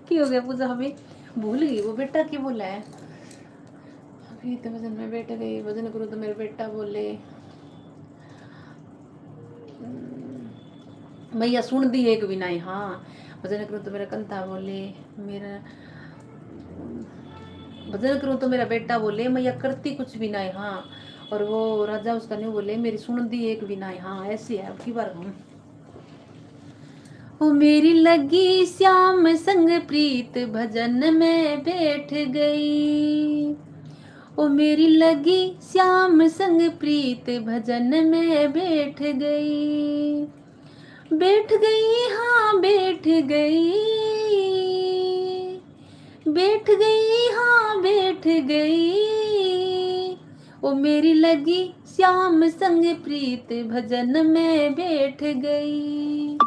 की हो गया पूजा हमें भूल गई वो बेटा की बोला है अभी तो भजन में बैठ गई भजन करूँ तो मेरे बेटा बोले मैया सुन दी एक विनाई हाँ भजन करूँ तो मेरा कंता बोले मेरा भजन करूँ तो मेरा बेटा बोले मैया करती कुछ भी नहीं हाँ और वो राजा उसका नहीं बोले मेरी सुन दी एक भी नहीं हाँ ऐसी है अब की बार हम ओ मेरी लगी श्याम संग प्रीत भजन में बैठ गई ओ मेरी लगी श्याम संग प्रीत भजन में बैठ गई हाँ बैठ गई हाँ बैठ गई ओ मेरी लगी श्याम संग प्रीत भजन में बैठ गई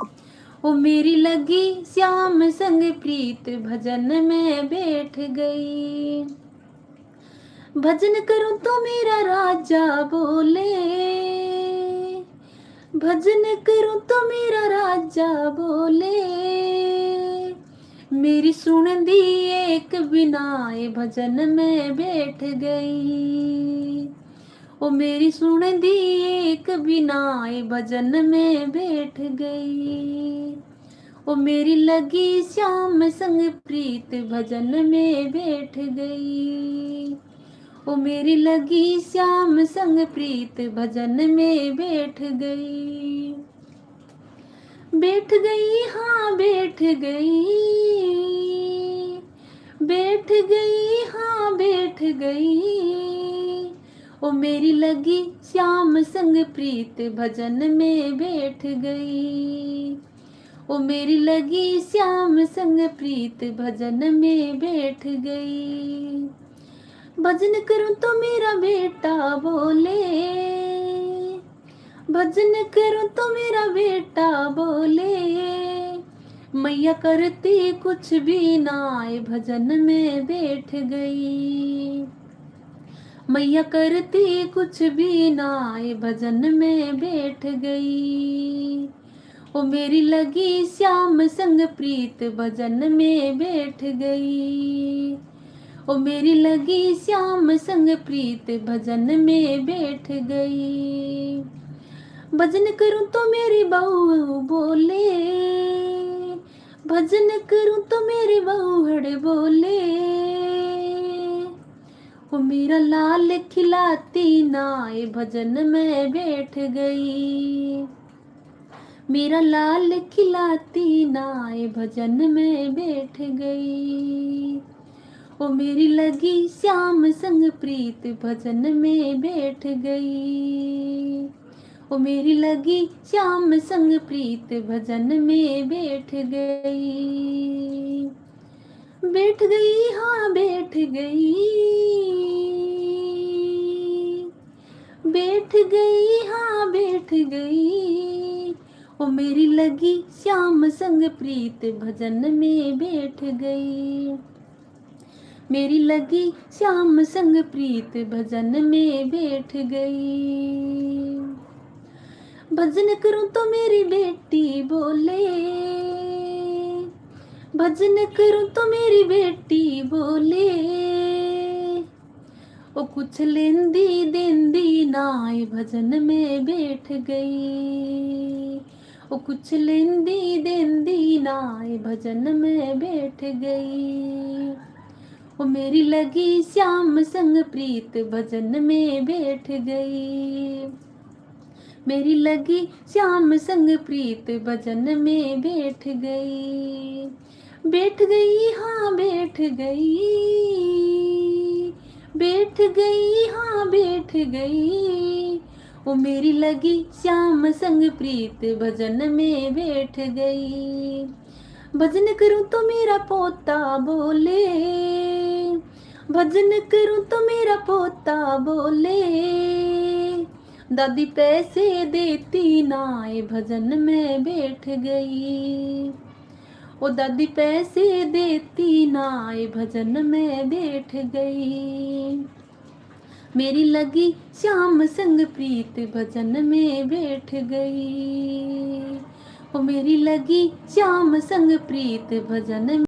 ओ मेरी लगी श्याम संग प्रीत भजन में बैठ गई भजन करूं तो मेरा राजा बोले भजन करूं तो मेरा राजा बोले मेरी सुन दी एक बिनाए भजन में बैठ गई ओ मेरी सुन दी एक बिनाए भजन में बैठ गई ओ मेरी लगी श्याम संग प्रीत भजन में बैठ गई ओ मेरी लगी श्याम संग प्रीत भजन में बैठ गई हाँ बैठ गई हाँ बैठ गई ओ मेरी लगी श्याम संग प्रीत भजन में बैठ गई ओ मेरी लगी श्याम संग प्रीत भजन में बैठ गई भजन करूं तो मेरा बेटा बोले भजन करूं तो मेरा बेटा बोले मैया करती कुछ भी नाए भजन में बैठ गई मैया करती कुछ भी नाए भजन में बैठ गई ओ मेरी लगी श्याम संग प्रीत भजन में बैठ गई ओ मेरी लगी श्याम संग प्रीत भजन में बैठ गई भजन करूं तो मेरी बहू बोले भजन करूं तो मेरी बहू बोले ओ मेरा लाल खिलाती नाए भजन में बैठ गई मेरा लाल खिलाती नाए भजन में बैठ गई ओ मेरी लगी श्याम संग प्रीत भजन में बैठ गई ओ मेरी लगी श्याम संग प्रीत भजन में बैठ गई हाँ बैठ गई हाँ बैठ गई ओ मेरी लगी श्याम संग प्रीत भजन में बैठ गई मेरी लगी श्याम संग प्रीत भजन में बैठ गई भजन करूं तो मेरी बेटी बोले भजन करूं तो मेरी बेटी बोले ओ कुछ लेंदी देंदी नाए भजन में बैठ गई ओ कुछ लेंदी देंदी नाए भजन में बैठ गई ओ मेरी लगी श्याम संग प्रीत भजन में बैठ गई मेरी लगी श्याम संग प्रीत भजन में बैठ गई हाँ बैठ गई हाँ बैठ गई ओ मेरी लगी श्याम संग प्रीत भजन में बैठ गई भजन करूं तो मेरा पोता बोले भजन करूं तो मेरा पोता बोले दादी पैसे देती नाए भजन में बैठ गई ओ दादी पैसे देती नाए भजन में बैठ गई मेरी लगी श्याम संग प्रीत भजन में बैठ गई ओ मेरी लगी श्याम संग प्रीत भजन